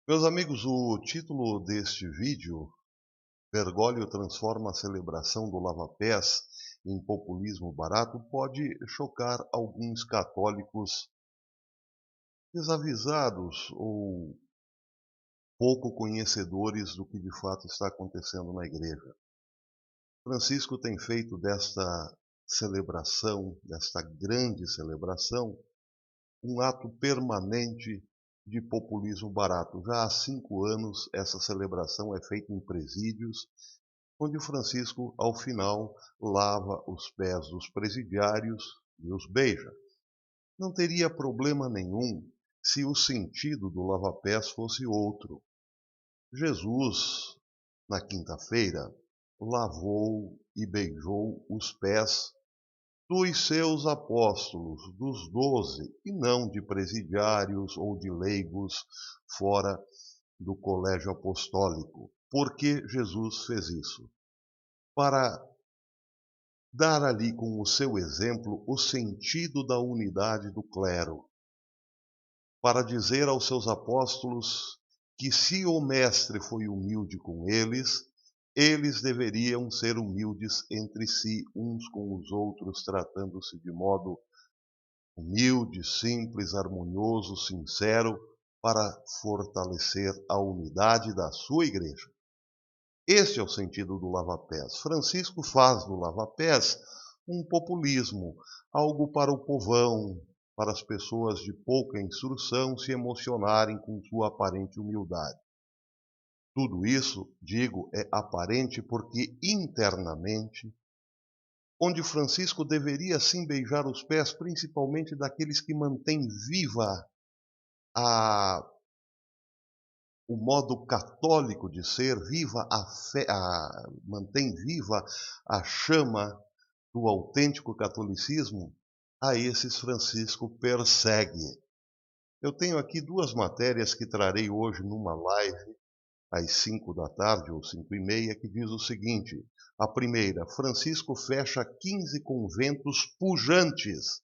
Meus amigos, o título deste vídeo, Bergoglio transforma a celebração do lava-pés em populismo barato, pode chocar alguns católicos desavisados ou pouco conhecedores do que de fato está acontecendo na igreja. Francisco tem feito desta celebração, desta grande celebração, um ato permanente de populismo barato. Já há 5 anos, essa celebração é feita em presídios, onde Francisco, ao final, lava os pés dos presidiários e os beija. Não teria problema nenhum se o sentido do lava-pés fosse outro. Jesus, na quinta-feira, lavou e beijou os pés dos seus apóstolos, dos 12, e não de presidiários ou de leigos fora do colégio apostólico. Por que Jesus fez isso? Para dar ali com o seu exemplo o sentido da unidade do clero, para dizer aos seus apóstolos que se o Mestre foi humilde com eles, eles deveriam ser humildes entre si, uns com os outros, tratando-se de modo humilde, simples, harmonioso, sincero, para fortalecer a unidade da sua igreja. Este é o sentido do lava-pés. Francisco faz do lava-pés um populismo, algo para o povão, para as pessoas de pouca instrução se emocionarem com sua aparente humildade. Tudo isso, digo, é aparente porque internamente, onde Francisco deveria sim beijar os pés, principalmente daqueles que mantêm viva a o modo católico de ser, viva a fé, mantém viva a chama do autêntico catolicismo, a esses Francisco persegue. Eu tenho aqui duas matérias que trarei hoje numa live às 5 da tarde ou 5:30, que diz o seguinte: a primeira, Francisco fecha 15 conventos pujantes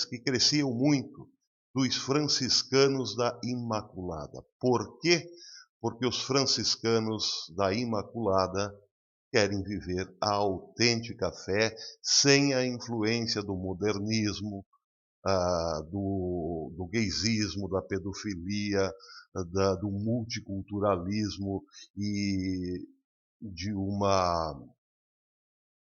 que cresciam muito, dos franciscanos da Imaculada. Por quê? Porque os franciscanos da Imaculada querem viver a autêntica fé sem a influência do modernismo, do gaysismo, da pedofilia, do multiculturalismo e de uma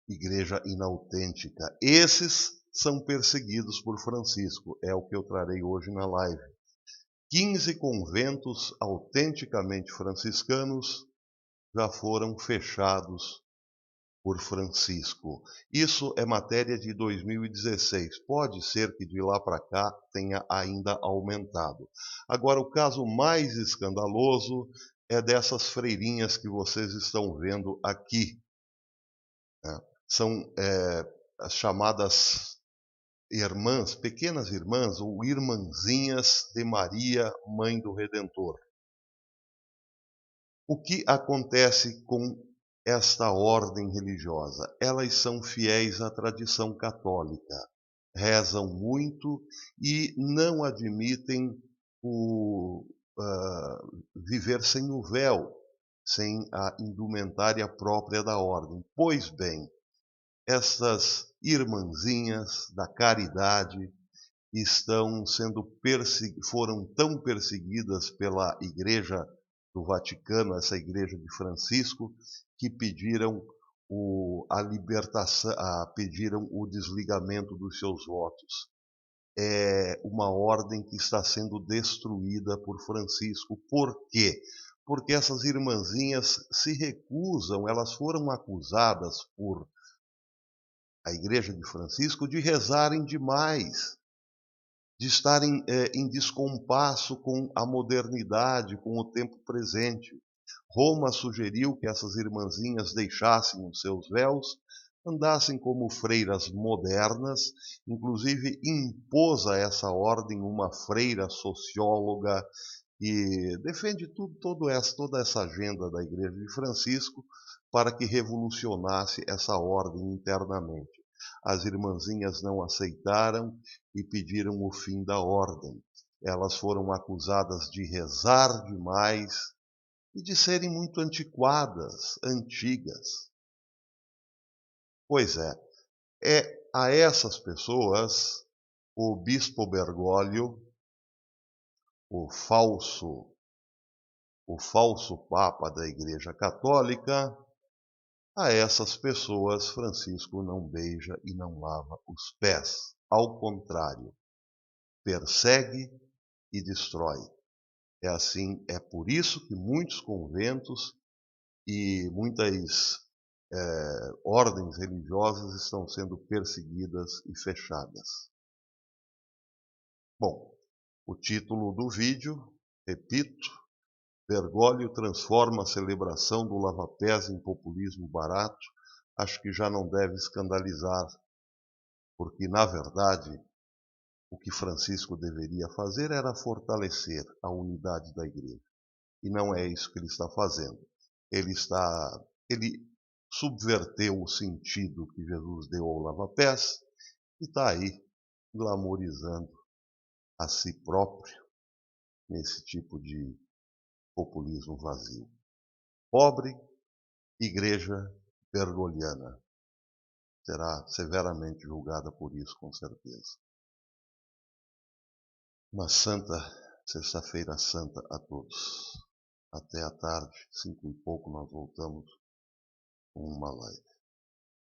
igreja inautêntica. Esses são perseguidos por Francisco, é o que eu trarei hoje na live. 15 conventos autenticamente franciscanos já foram fechados por Francisco. Isso é matéria de 2016. Pode ser que de lá para cá tenha ainda aumentado. Agora, o caso mais escandaloso é dessas freirinhas que vocês estão vendo aqui, né? São as chamadas irmãs, pequenas irmãs ou irmãzinhas de Maria, Mãe do Redentor. O que acontece com esta ordem religiosa? Elas são fiéis à tradição católica, rezam muito e não admitem o viver sem o véu, sem a indumentária própria da ordem. Pois bem, essas irmãzinhas da caridade foram tão perseguidas pela Igreja do Vaticano, essa Igreja de Francisco, que pediram a libertação, pediram o desligamento dos seus votos. É uma ordem que está sendo destruída por Francisco. Por quê? Porque essas irmãzinhas se recusam, elas foram acusadas por a Igreja de Francisco de rezarem demais, de estarem em descompasso com a modernidade, com o tempo presente. Roma sugeriu que essas irmãzinhas deixassem os seus véus, andassem como freiras modernas, inclusive impôs a essa ordem uma freira socióloga que defende toda essa agenda da Igreja de Francisco para que revolucionasse essa ordem internamente. As irmãzinhas não aceitaram e pediram o fim da ordem. Elas foram acusadas de rezar demais e de serem muito antiquadas, antigas. Pois é a essas pessoas o bispo Bergoglio, o falso Papa da Igreja Católica, a essas pessoas Francisco não beija e não lava os pés. Ao contrário, persegue e destrói. É por isso que muitos conventos e muitas ordens religiosas estão sendo perseguidas e fechadas. Bom, o título do vídeo, repito, Bergoglio transforma a celebração do lava-pés em populismo barato. Acho que já não deve escandalizar, porque, na verdade, o que Francisco deveria fazer era fortalecer a unidade da igreja. E não é isso que ele está fazendo. Ele subverteu o sentido que Jesus deu ao lava-pés e está aí glamorizando a si próprio nesse tipo de populismo vazio. Pobre igreja bergogliana será severamente julgada por isso, com certeza. Uma santa sexta-feira santa a todos. Até à tarde, 5 e pouco, nós voltamos com uma live.